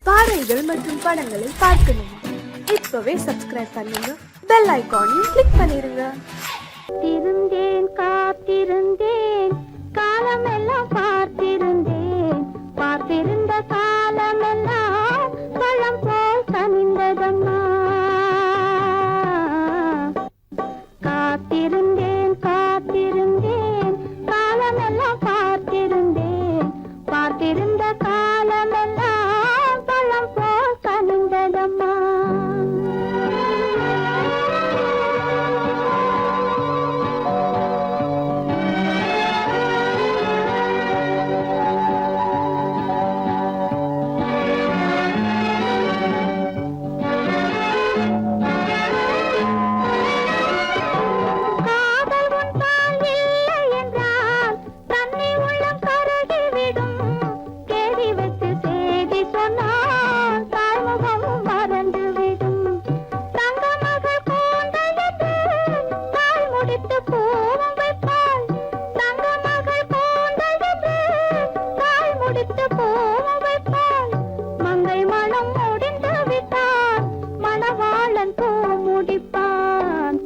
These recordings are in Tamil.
பாடல்கள் மற்றும் படங்களை பார்க்கணுமா? இப்பவே சப்ஸ்கிரைப் பண்ணுங்க, பெல் ஐகானையும் கிளிக் பண்ணிருங்க. திருந்தேன் காத்திருந்தேன் காலமெல்லாம் பார்த்திருந்தேன், பார்த்திருந்த காலமெல்லாம் பழம் போல் கனிந்ததம்மா. காத்திருந்தேன் காத்திருந்தேன் காலமெல்லாம் பார்த்திருந்தேன், பார்த்திருந்த காலமெல்லாம் பழம் போல் கனிந்ததம்மா.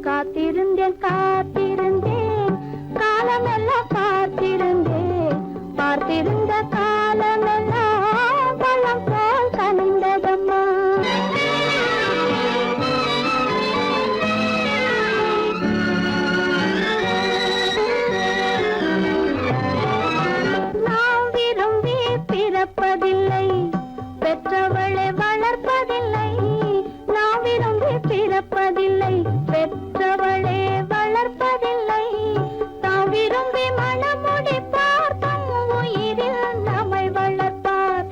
காத்திருந்தேன் காத்திருந்தேன் காலமெல்லாம் பார்த்திருந்தேன், பார்த்திருந்த காலமெல்லாம் பழம் போல் கனிந்ததம்மா. நாம் விரும்பி பிறப்பதில்லை, பெற்றவளை வளர்ப்பதில்லை. நாம் விரும்பி பிறப்பதில்லை, பெற்றவளே வளர்ப்பதில்லை. தாம் விரும்பி மனமுடிப்பார், தம் உயிரில் நம்மை வளர்ப்பார்.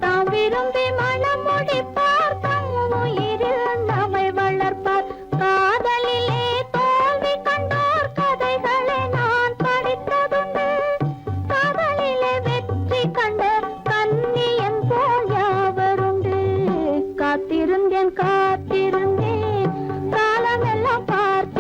தாம் விரும்பி மனமுடிப்பார், தம் உயிரில் நம்மை வளர்ப்பார். காதலிலே தோல்வி கண்டோர் கதைகளை நான் படித்ததுண்டு, காதலிலே வெற்றி கண்ட கன்னியன் போல் யாவருண்டு. காத்திருந்தேன் காத்திருந்தேன் காலமெல்லாம் பார்த்து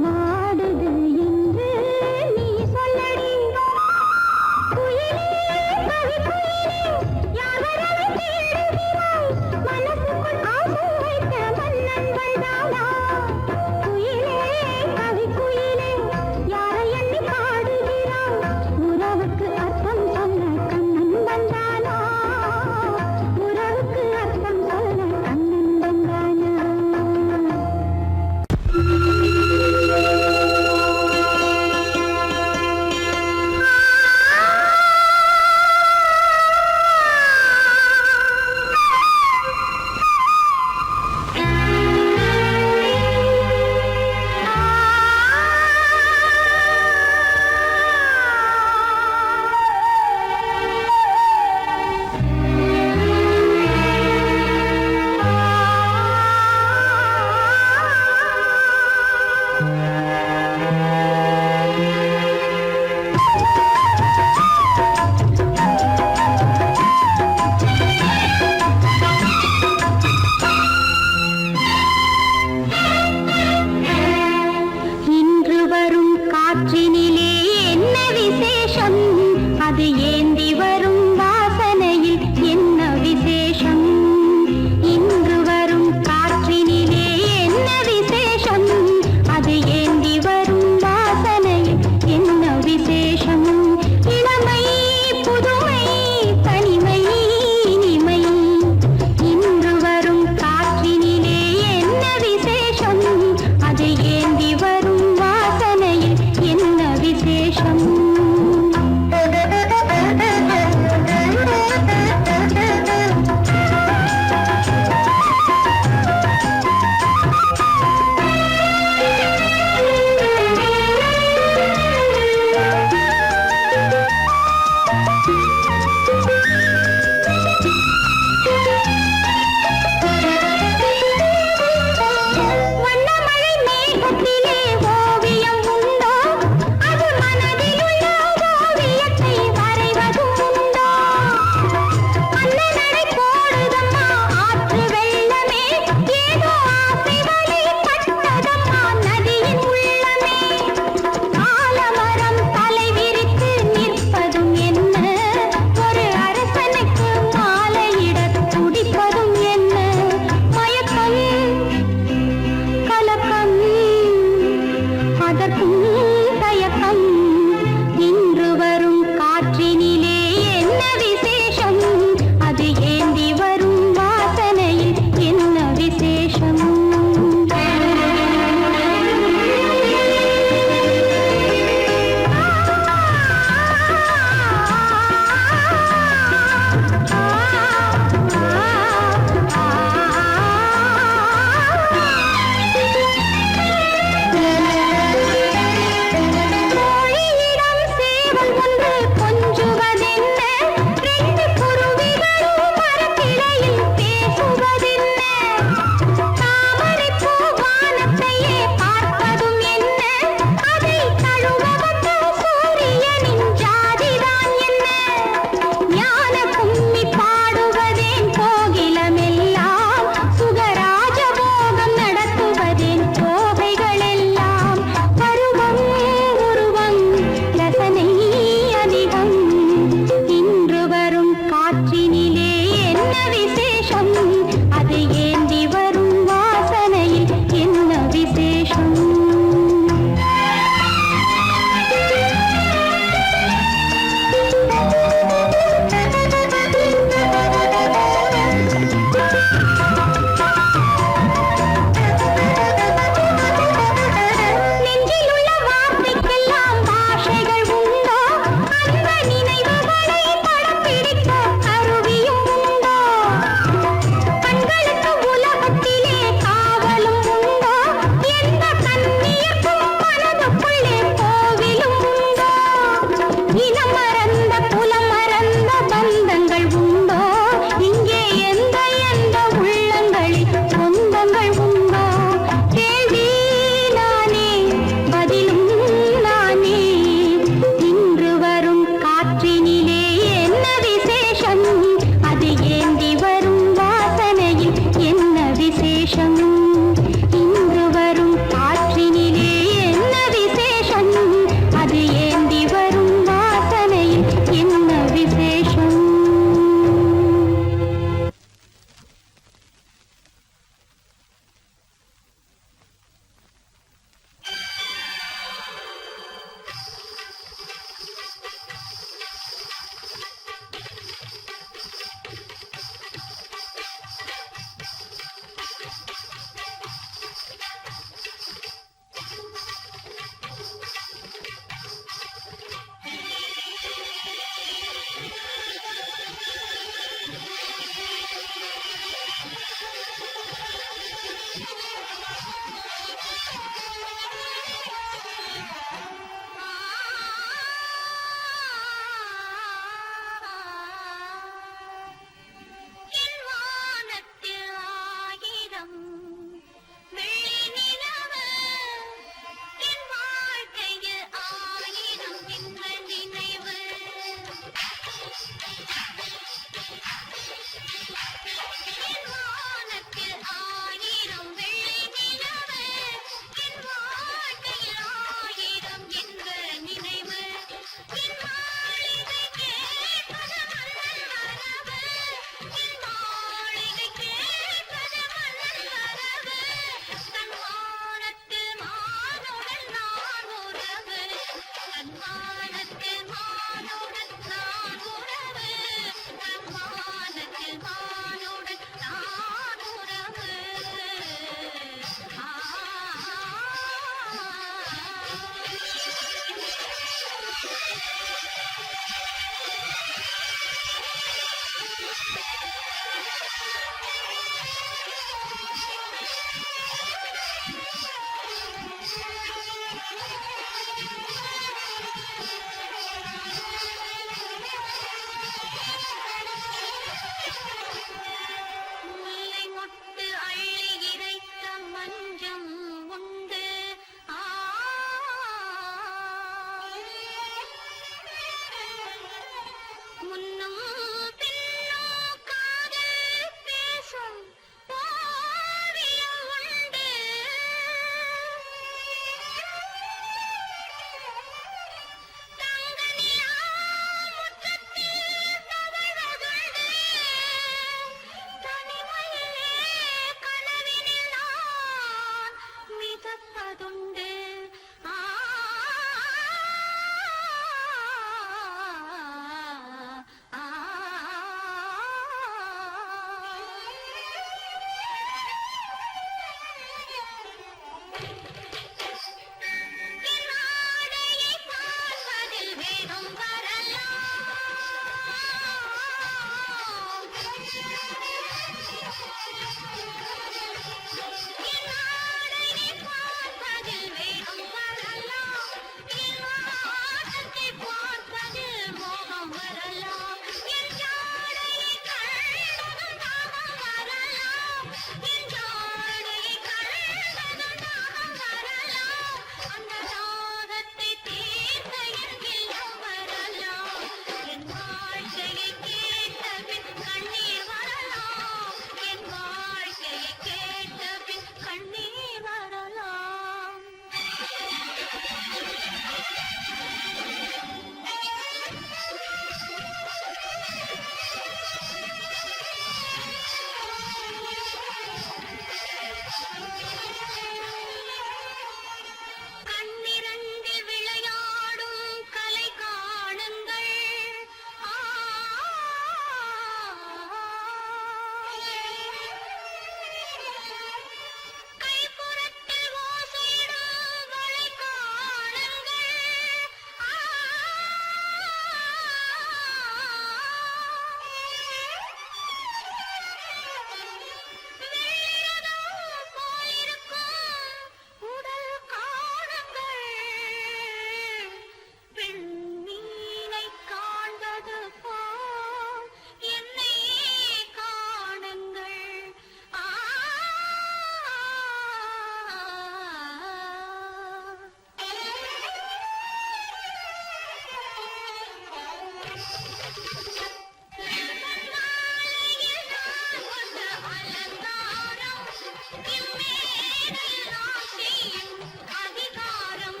அதிகாரம்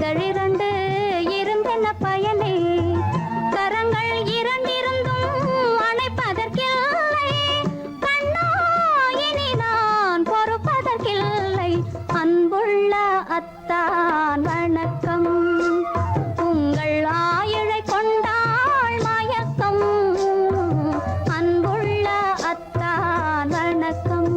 இதழிரண்டு இருந்தென்ன பயனே, கரங்கள் இரண்டிருந்தும் அணைப்பதற்கில்லை. கண்ணா இனி நான் பொறுப்பதற்கில்லை. அன்புள்ள அத்தான் வணக்கம், உங்கள் ஆயுளை கொண்டாள் மயக்கம். அன்புள்ள அத்தான் வணக்கம்.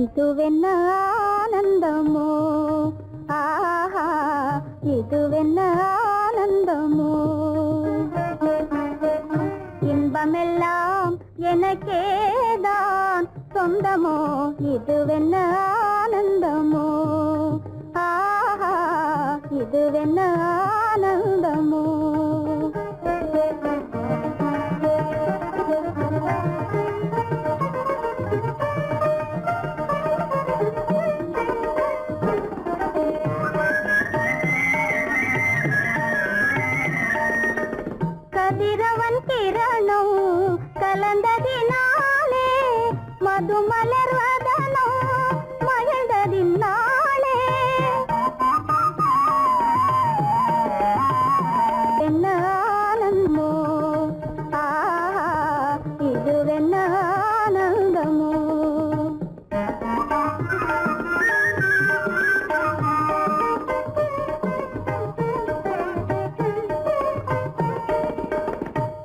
இதுவென்ன ஆனந்தமோ, ஆஹா இதுவென்ன ஆனந்தமோ, இன்பமெல்லாம் எனக்கேதான் சொந்தமோ. இதுவென்ன ஆனந்தமோ, ஆஹா இதுவென்ன ஆனந்தமோ. கதிரவன் கிரணம் கலந்ததினாலே, மது மலர்வதனோ மகிழ்ந்ததினாலே. என்ன ஆனந்தமோ, ஆஹா இதுவென்ன ஆனந்தமோ.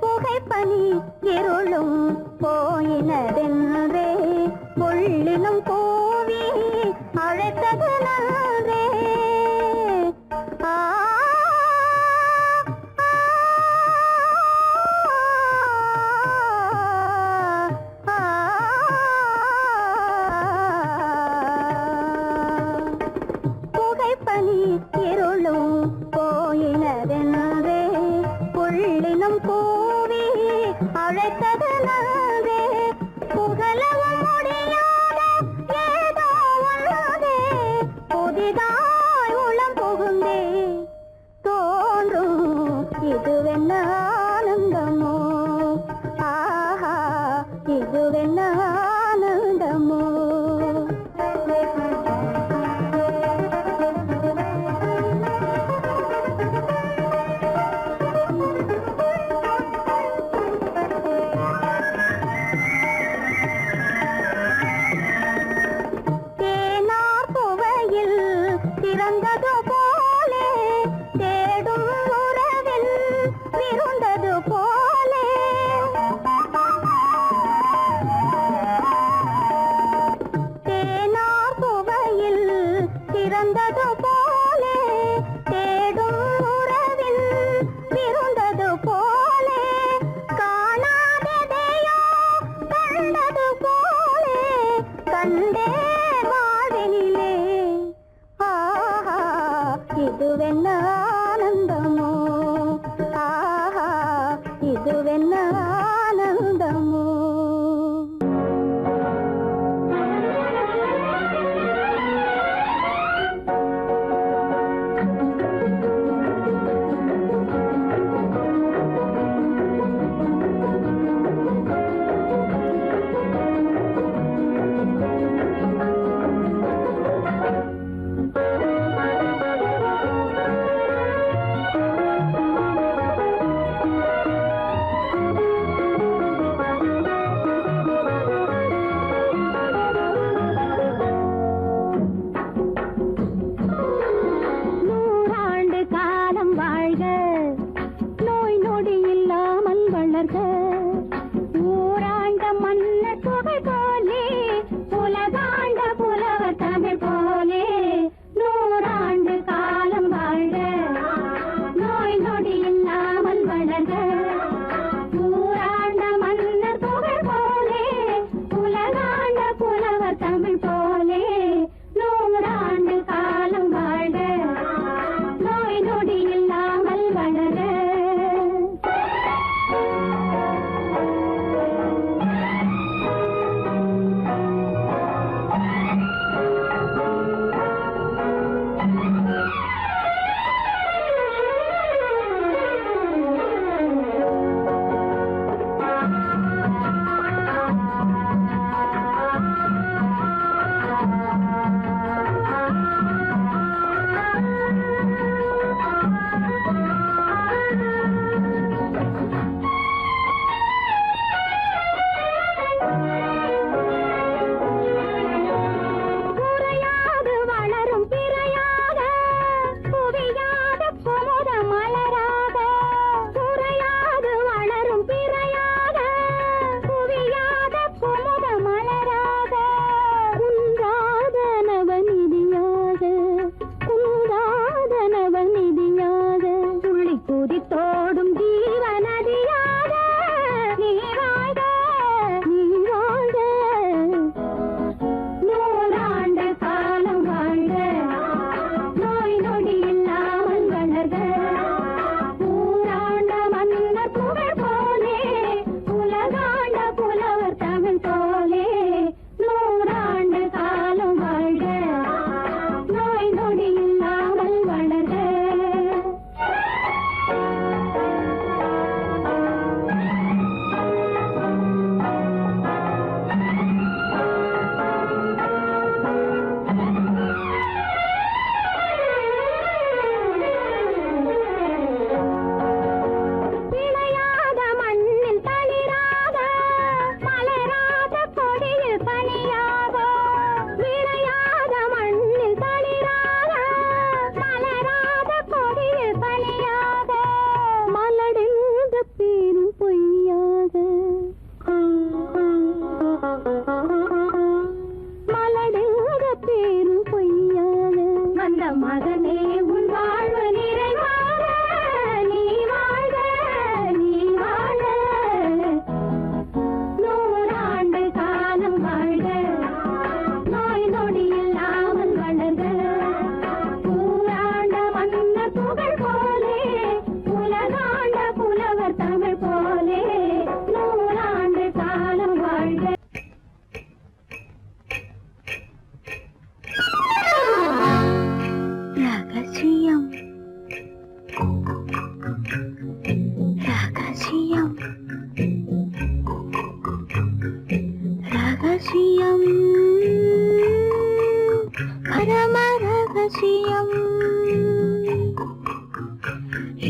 புகைப்பனி இருளும் போயினதென்றே, புள்ளினும் பூவி அழைத்தது நன்றே. ஆ புகைப்பனி இருளும் போயினதென்றே, புள்ளினும் பூவி அழைத்தது நன்றே. புகழவும் முடியாத ஏதோ உள்ளதே, புதிதாய் உளம் புகுந்தே தோன்றும். இதுவென்ன ஆனந்தமோ, ஆஹா இதுவென்ன ஆனந்தமோ. தேனார் புவையில் திறந்தது போலே, தேடும் உறவில் விருந்தது போலே. தேனார் புவையில் திறந்தது போலே, தேடும் உறவில் விருந்தது போலே. காணாததையோ கண்டது போலே, கண்டே வாழ்வினிலே. ஆஹா இதுவென்ன ஆனந்தமோ, ஆஹா இதுவென்ன ஆனந்தமோ.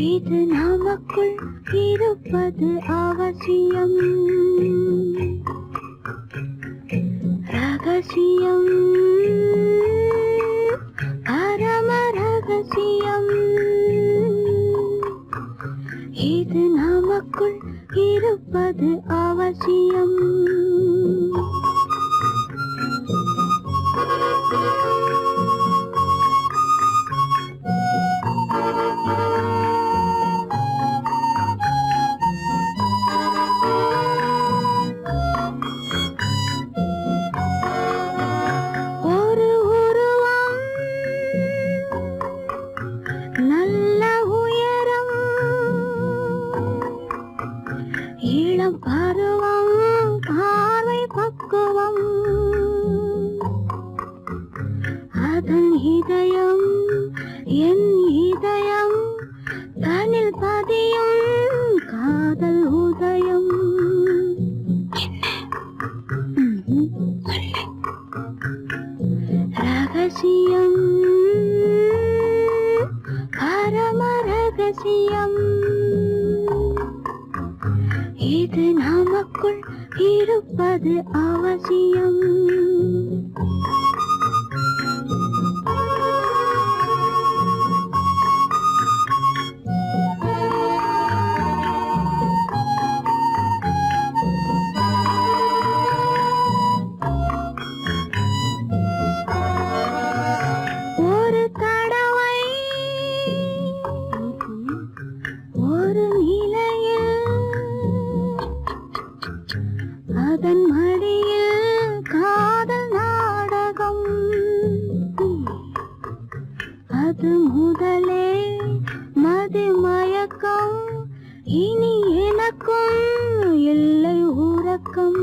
இது நமக்குள் இருப்பது அவசியம். ரகசியம், பரம ரகசியம். இது நமக்குள் இருப்பது அவசியம். ஒரு உருவம், நல்ல உயரம், இளம் பருவம், பார்வை பக்குவம். அதன் இதயம் என் இதயம், தனில் பதியும் காதல் உதயம். ரகசியம், பரம ரகசியம். இது நமக்குள் இருப்பது அவசியம். ஒரு தடவை ஒரு நிலையில், அதன் மடியில் காதல் நாடகம். அது முதலே மதிமயக்கம். இனி எனக்கும் இல்லை உறக்கம்.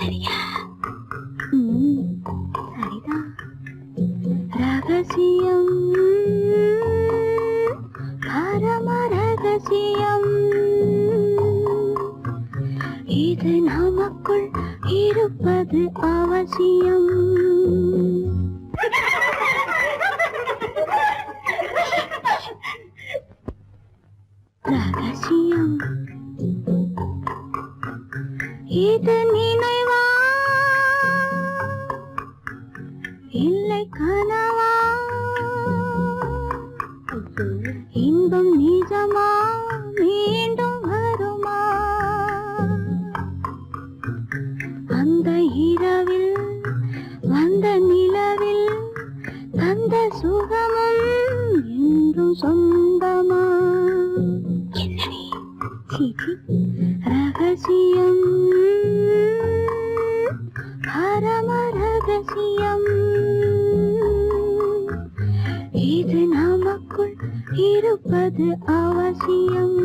சரியா? சரிதான். ரகசியம், பரம ரகசியம். இது நமக்குள் இருப்பது அவசியம். ரகசியம், இது நினைவா இல்லை கனவா? இன்பம் நிஜமா மீண்டும் வருமா? அந்த இரவில் வந்த நிலவில் தந்த சுகமும் என்றும் சொந்தமா? என்னடி? ரகசியம், பரம ரகசியம். இது நமக்குள் இருப்பது அவசியம்.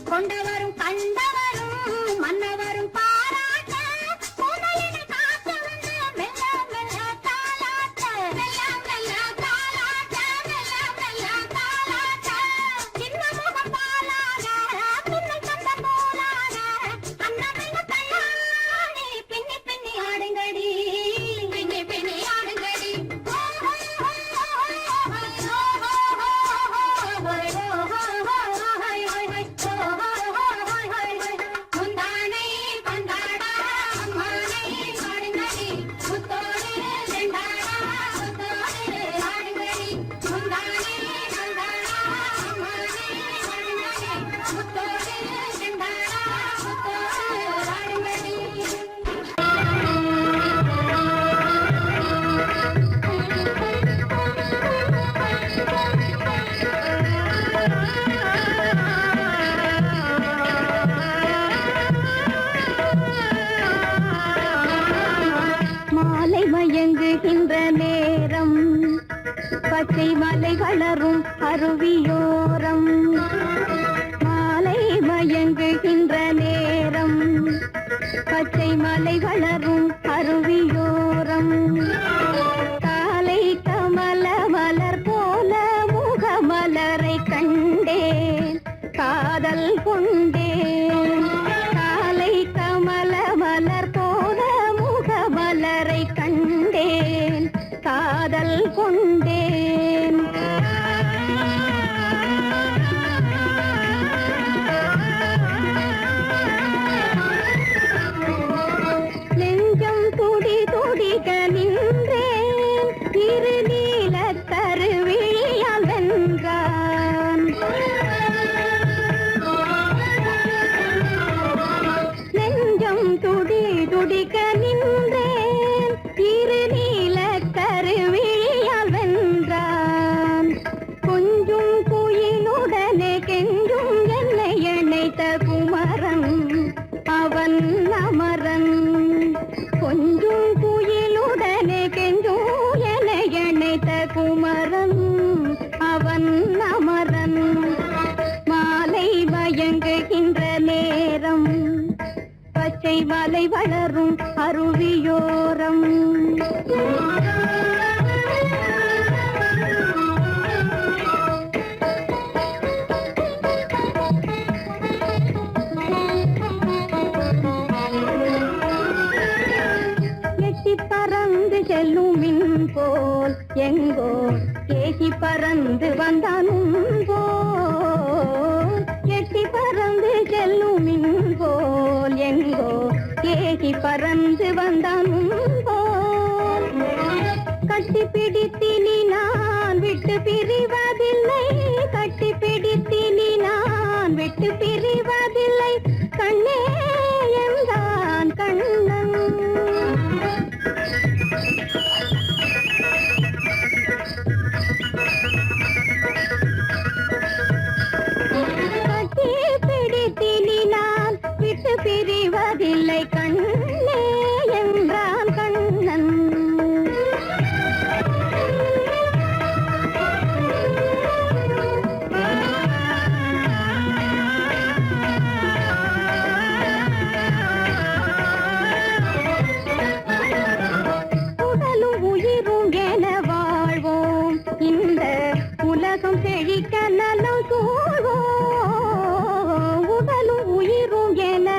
கொண்டவரும் கண்டவரும் மன்னவரும் பாராட்ட முதலிட காத்து வந்து மெல்ல மெல்ல தாலாட்ட மெல்ல மெல்ல தாலாட்ட மெல்ல மெல்ல தாலாட்ட சின்ன முகம் பாலாக பின்னை கண்ட போலாக அன்னமெல்ல தள்ளாடி பின்னி பின்னி ஆடுங்கடி பின்னி பின்னி ஆடுங்கடி முந்தானை பந்தாடா அம்மானை ஆடுங்கடி முத்தோடு செண்டாடா முத்தோடு ஆடுங்கடி முந்தானை பந்தாடா அம்மானை ஆடுங்கடி முத்தோடு செண்டாடா முத்தோடு ஆடுங்கடி மாலை மயங்குகின்ற நேரம் பச்சை மலை வளரும் அருவியோரம் மாலை மயங்குகின்ற நேரம் பச்சை மலை வளரும் அருவியோரம் காலை கமல மலர் போல முகமலரை கண்டேன் காதல் கொண்டேன் காலை கமல மலர் போல முகமலரை கண்டேன் காதல் கொண்டேன் நெஞ்சம் துடி துடிக்க நின்றேன் இரு நீல கருவிழியால் வென்றான் நெஞ்சம் துடி துடிக்க நின்றேன் இரு நீல கருவிழியால் வென்றான் கொஞ்சும் குயிலுடனே கெஞ்சும் என்னை இணைத்த குமரன் அவன் அமரன் கொஞ்சும் குயிலுடனே கெஞ்சும் என்னை இணைத்த குமரன் அவன் அமரன் மாலை மயங்குகின்ற நேரம் பச்சை மலை வளரும் அருவியோரம் எட்டி பறந்து செல்லும் மின் போல் எங்கோ ஏகி பறந்து வந்தானும் போல் எட்டி பறந்து செல்லும் மின் போல் எங்கோ ஏகி பறந்து வந்தானும் போல் கட்டி பிடித்தினி நான் விட்டு பிரிவதில்லை கட்டி பிடித்தினி நான் விட்டு பிரிவதில்லை கண்ணே என்றான் கண்ணன் கட்டி பிடித்தினி நான் விட்டு பிரிவதில்லை கண்ணே என்றான் கண்ணன் உடலும் உயிரும் என வாழ்வோம் இந்த உலகம் செழிக்க நலம் சூழ்வோம் உடலும் உயிரும் என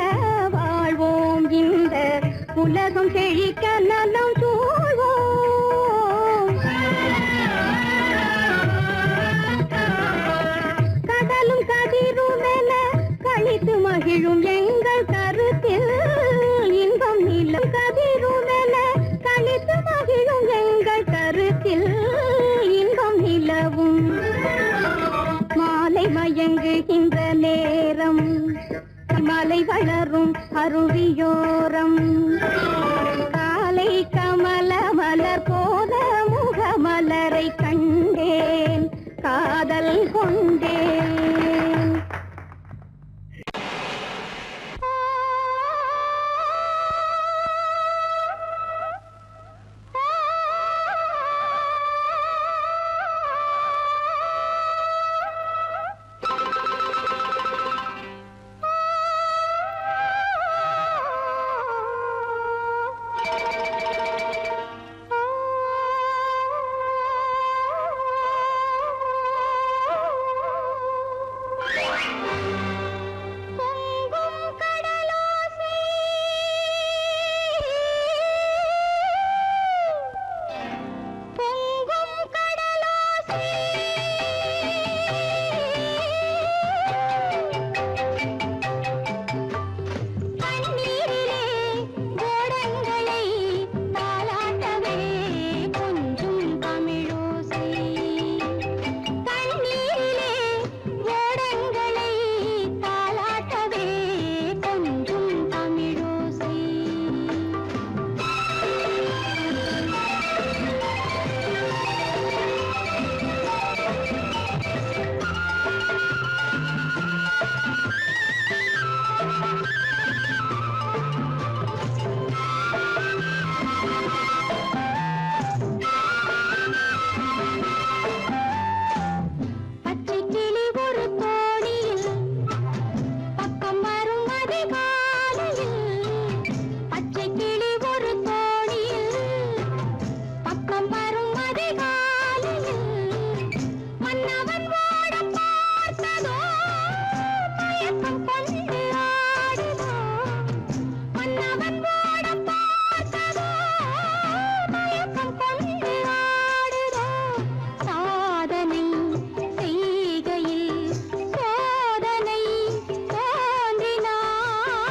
வாழ்வோம் இந்த உலகம் செழிக்க நலம் சூழ்வோம் கடலும் கதிரும் என கழித்து மகிழும் எங்கள் கருத்தில் இன்பம் நிலம் கதிரும் என கழித்து மகிழும் எங்கள் கருத்தில் இன்பம் நிலவும் மாலை மயங்குகின்ற நேரம் மலை வளரும் அருவியோரம் காலை கமல மலர் போல முகமலரை கண்டேன் காதல் கொண்டேன் அதிகாலையில் பச்சை கிளி ஒரு தோணியில் பக்கம் வரும் அதிகாலையில் மன்னவன் ஓட பார்த்ததோ மயக்கம் கொண்டு ஆடுதோ மன்னவன் ஓட பார்த்ததோ மயக்கம் கொண்டு ஆடுதோ சாதனை செய்கையில் சோதனை தோன்றினாள்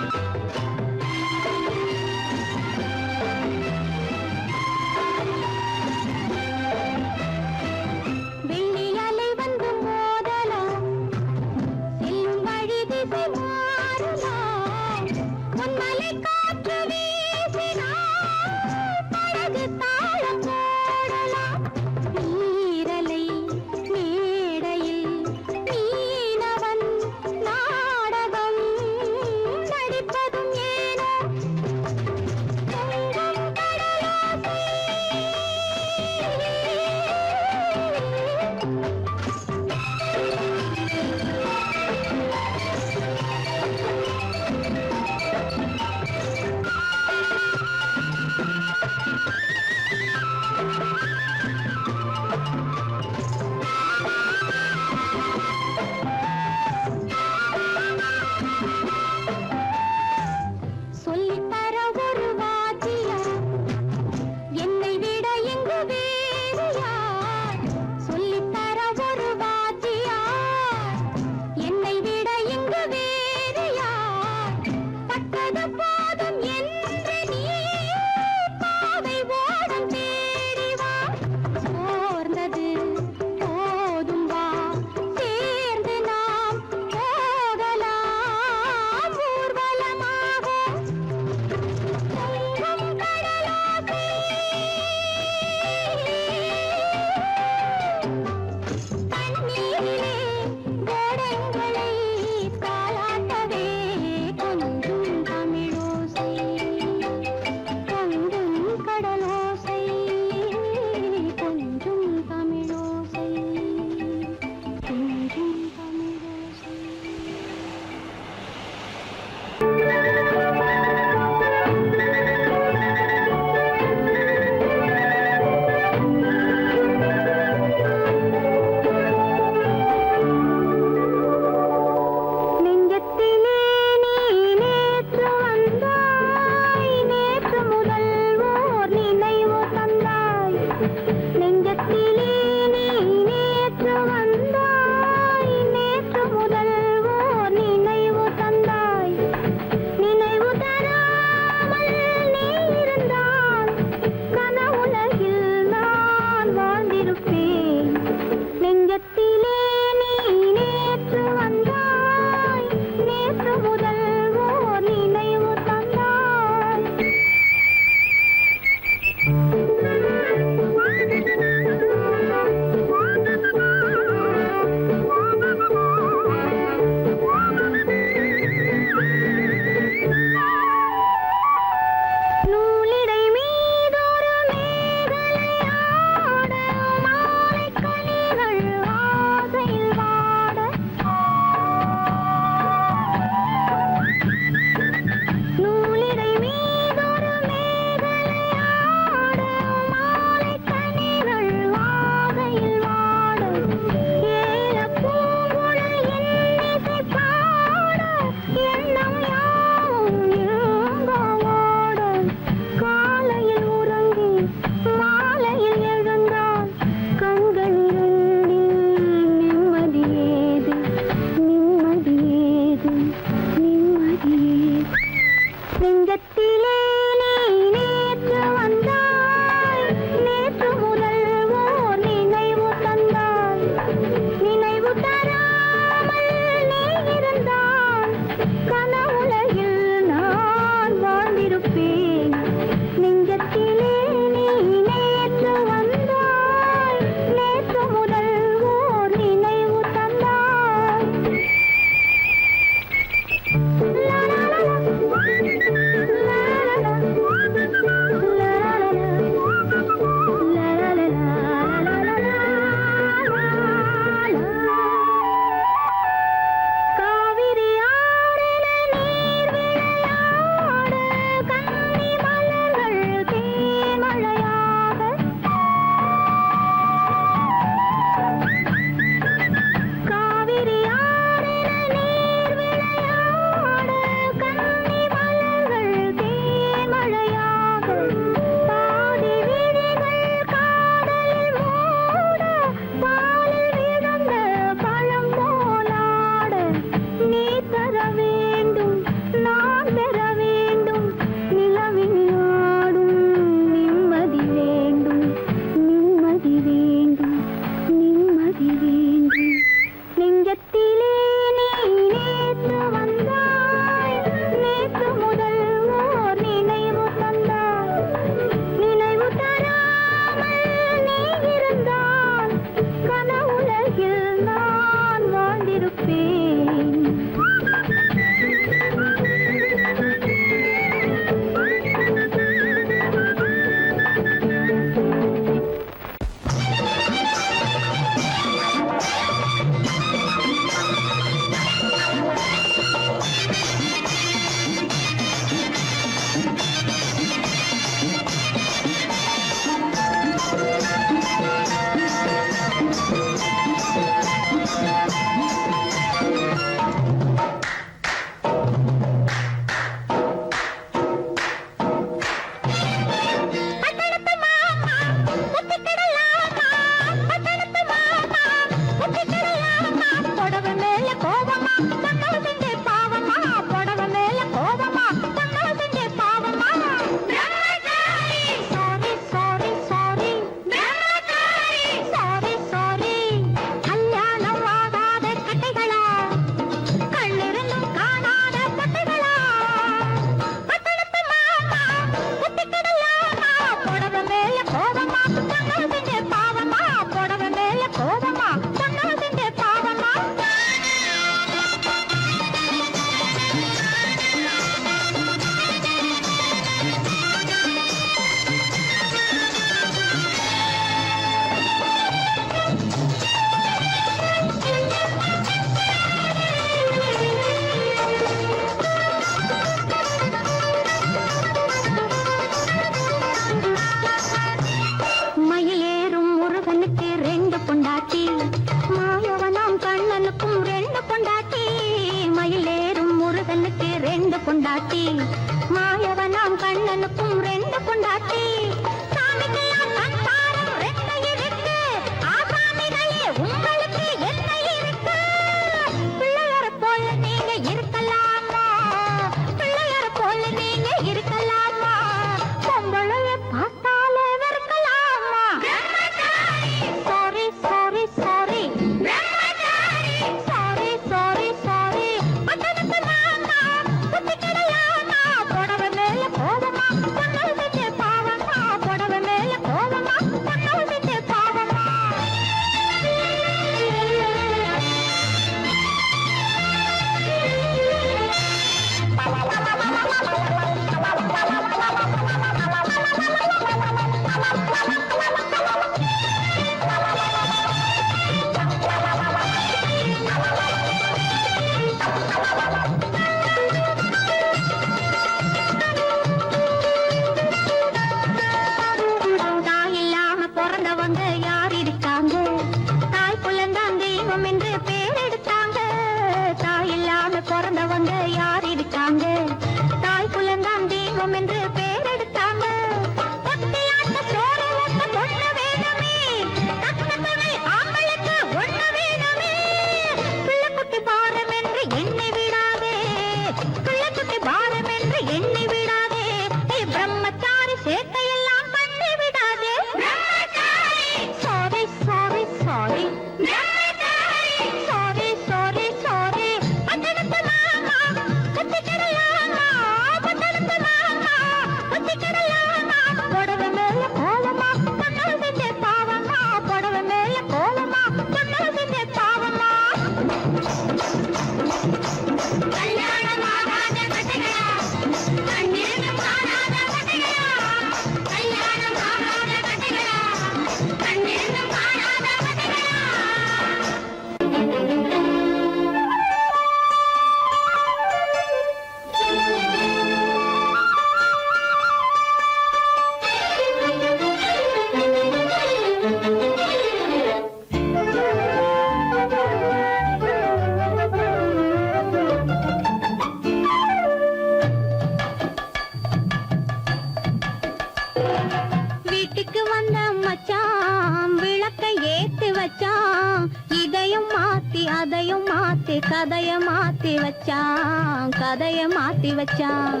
மாத்தி கதைய மாத்தி வச்சான், கதைய மாத்தி வச்சான்.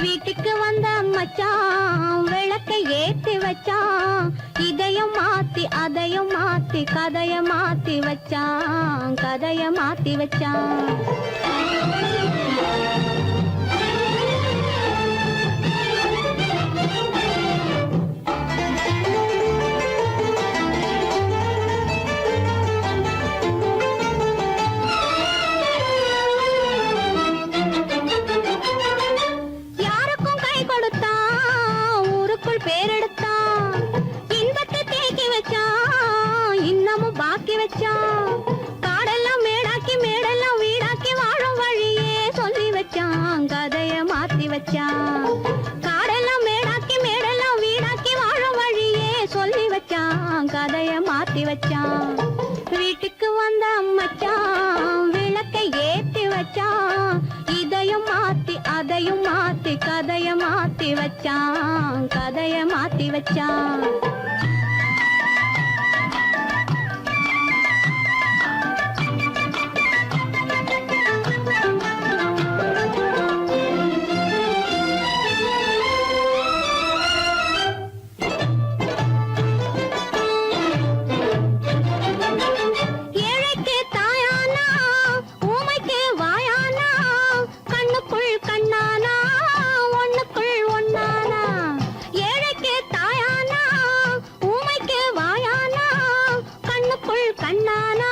வீட்டுக்கு வந்த மச்சான் விளக்கை ஏத்தி வச்சான், இதையும் மாத்தி அதையும் மாத்தி கதைய மாத்தி வச்சான், கதைய மாத்தி வச்சான். யாருக்கும் கை கொடுத்தான், ஊருக்குள் பேரெடுத்தான், இன்பத்தை தேக்கி வச்சான், இன்னமும் பாக்கி வச்சான். காடெல்லாம் மேடாக்கி மேடெல்லாம் வீடாக்கி வாழும் வழியே சொல்லி வச்சான், கதைய மாத்தி வச்சான். காடெல்லாம் மேடாக்கி மேடெல்லாம் வீடாக்கி வாழும் வழியே சொல்லி வச்சான், கதைய மாத்தி வச்சான். வீட்டுக்கு வந்த மச்சான் விளக்கை ஏத்தி வச்சான், இதையும் மாத்தி அதையும் மாத்தி கதைய மாத்தி வச்சான், கதைய மாத்தி வச்சான். ஏழைக்கு தாயானா, ஊமைக்கு வாயானா, கண்ணுக்குள் கண்ணானா, ஒண்ணுக்குள் ஒண்ணானா. ஏழைக்கு தாயானா, ஊமைக்கு வாயானா, கண்ணுக்குள் கண்ணானா,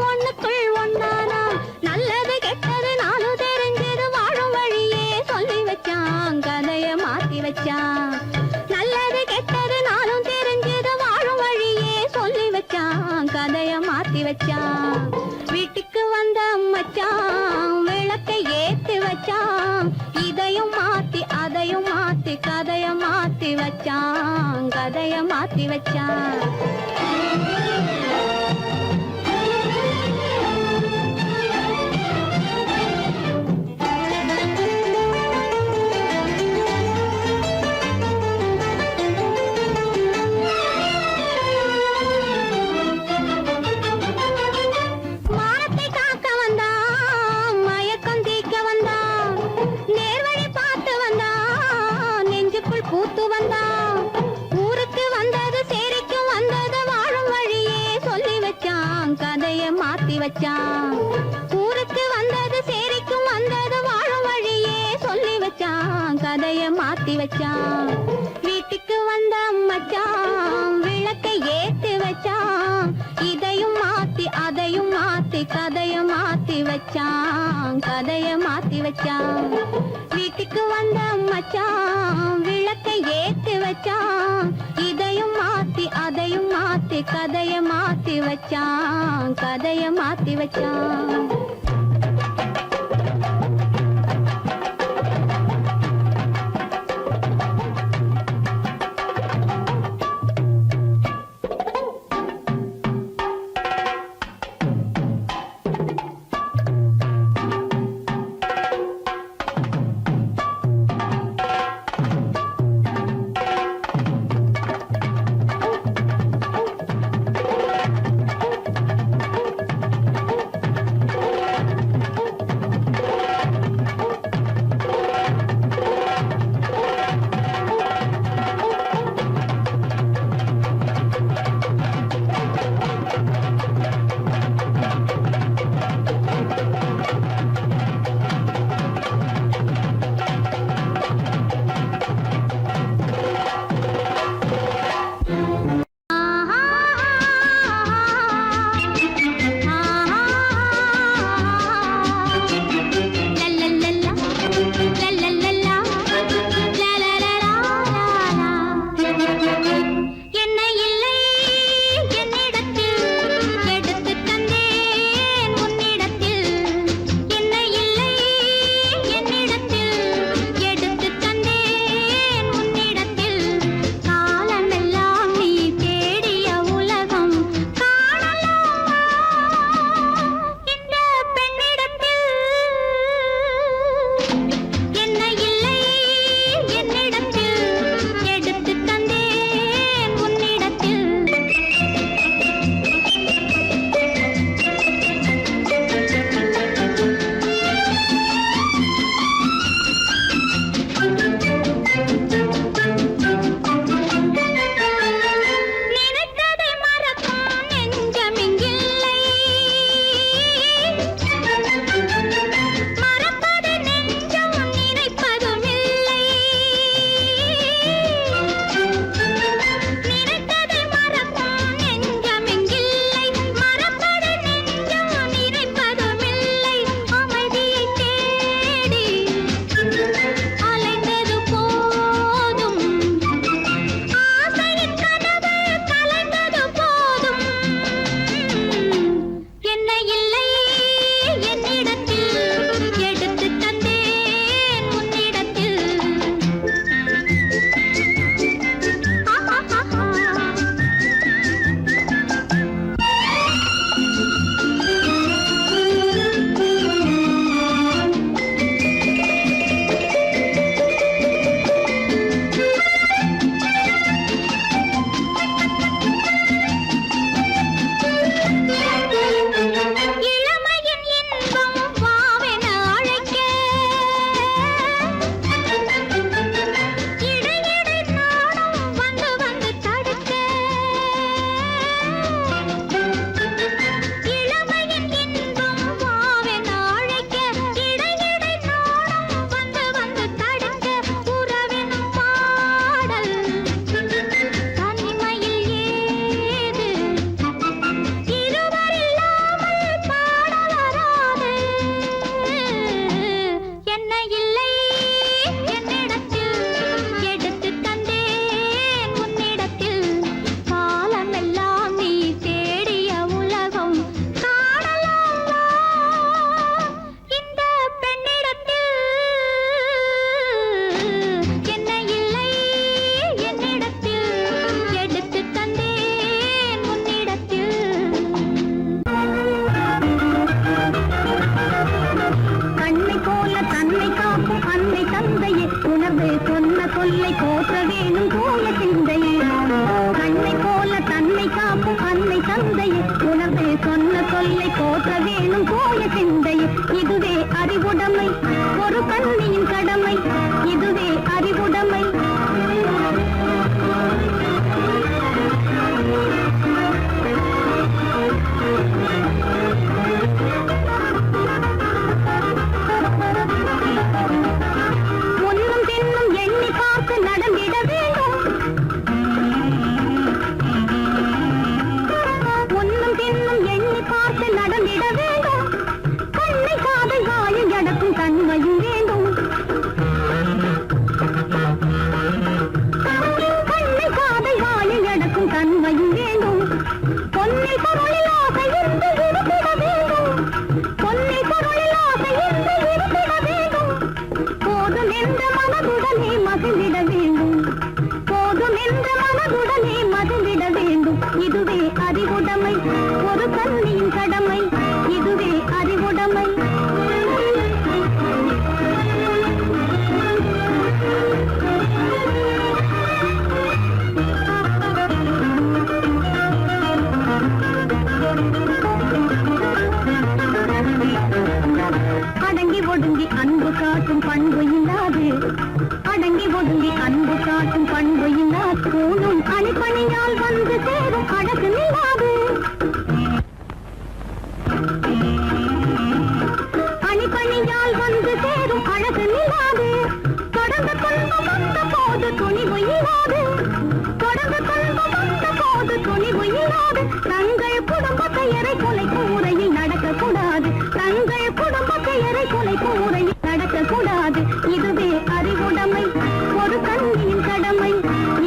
ஒண்ணுக்குள் ஒண்ணானா. நல்லது கெட்டது நானும் தெரிஞ்சது வாழும் வழியே சொல்லி வச்சான், கதைய மாத்தி வச்சான். நல்லது கெட்டது நானும் தெரிஞ்சது வாழும் வழியே சொல்லி வச்சான், கதைய மாத்தி வச்சான். வீட்டுக்கு வந்த மச்சான் விளக்கை ஏத்தி வச்சான், இதையும் மாத்தி அதையும் மாத்தி கதைய மாத்தி வச்சான், கதைய மாத்தி வச்சான். மானத்தை காக்க வந்தான், மயக்கம் தீக்க வந்தான், நேர்வழி பார்த்து வந்தான், நெஞ்சுக்குள் பூத்து வந்தான். ஊருக்கு வந்தது சேரிக்கு வந்தது வாழும் வழியே சொல்லி வச்சான், கதைய மாத்தி வச்சான். ஊருக்கு வந்தது சேரிக்கும் வந்தது வாழும் வழியே சொல்லி வச்சான், கதைய மாத்தி வச்சான். வீட்டுக்கு வந்த மச்சான் விளக்கை ஏத்தி வச்சான், இதையும் மாத்தி அதையும் மாத்தி கதைய மாத்தி வச்சான், கதைய மாத்தி வச்சான். வீட்டுக்கு வந்த மச்சான் விளக்கை ஏத்தி வச்சான், இதையும் மாத்தி அதையும் மாத்தி கதைய மாத்தி வச்சான், கதைய மாத்தி வச்சான். போற்ற வேணும் போய சிந்தை, இதுவே அறிவுடைமை, ஒரு கண்ணியின் கடமை, இதுவே அறிவுடைமை. முன்னும் பின்னும் எண்ணி பார்த்து நடந்திட வேண்டும், முன்னும் பின்னும் எண்ணி பார்த்து நடந்திட வேண்டும். கண்ணை காதை வாயை அடக்கும் தன்மையும் வேண்டும், கண்ணை காதை வாயை அடக்கும் தன்மையும் வேண்டும். பொன்னில் பொருளில் ஆசை இருந்து இருந்திட வேண்டும், பொன்னில் பொருளில் ஆசை இருந்து இருந்திட வேண்டும். போதும் என்ற மனதுடனே மகிழ்ந்திட வேண்டும், போதும் என்ற மனதுடனே மகிழ்ந்திட வேண்டும். இதுவே அறிவுடைமை, ஒரு கண்ணியின் கடமை, இதுவே அறிவுடைமை. அடங்கி ஒடுங்கி அன்பு காட்டும் பண்பு இல்லாது, அடங்கி ஒடுங்கி அன்பு காட்டும் பண்பு இல்லாது, கூணும் அணிப்பணியால் வந்து சேரும் அழகு நில்லாது, அணிப்பணியால் வந்து சேரும் அழகு நில்லாது. தொடர்ந்து துன்பம் வந்த போது துணிவு இல்லாது, தொடர்ந்து துன்பம் வந்த போது துணிவு இல்லாது. தங்கள் குடும்ப பெயரை குலைக்கும் முறையில் நடக்கக்கூடாது, தங்கள் குடும்ப பெயரை குலைக்கும் முறையில் நடக்கக்கூடாது. இதுவே அறிவுடைமை, ஒரு கண்ணியின் கடமை,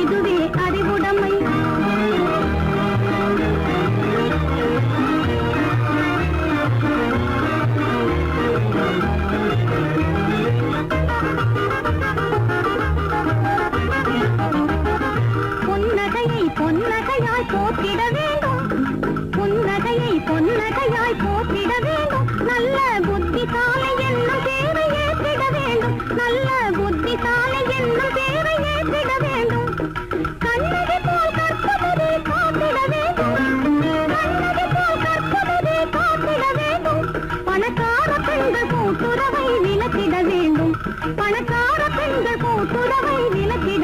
இதுவே அறிவுடைமை. புன்னகையை பொன்னகையாய் போற்றிட வேண்டும், புன்னகையை பொன்னகையாய் போற்றிட வேண்டும். நல்ல புத்திசாலை என்னும் தேவை ஏற்றிட வேண்டும், நல்ல புத்திசாலை என்னும் தேவை ஏற்றிட வேண்டும். கண்ணகி போல் கற்பவரே காத்திட வேண்டும், கண்ணகி போல் கற்பவரே காத்திட வேண்டும். பணக்கார பெண்கள் கூட்டுறவை விலக்கிட வேண்டும், பணக்கார பெண்கள் கூட்டுறவை விலக்கிட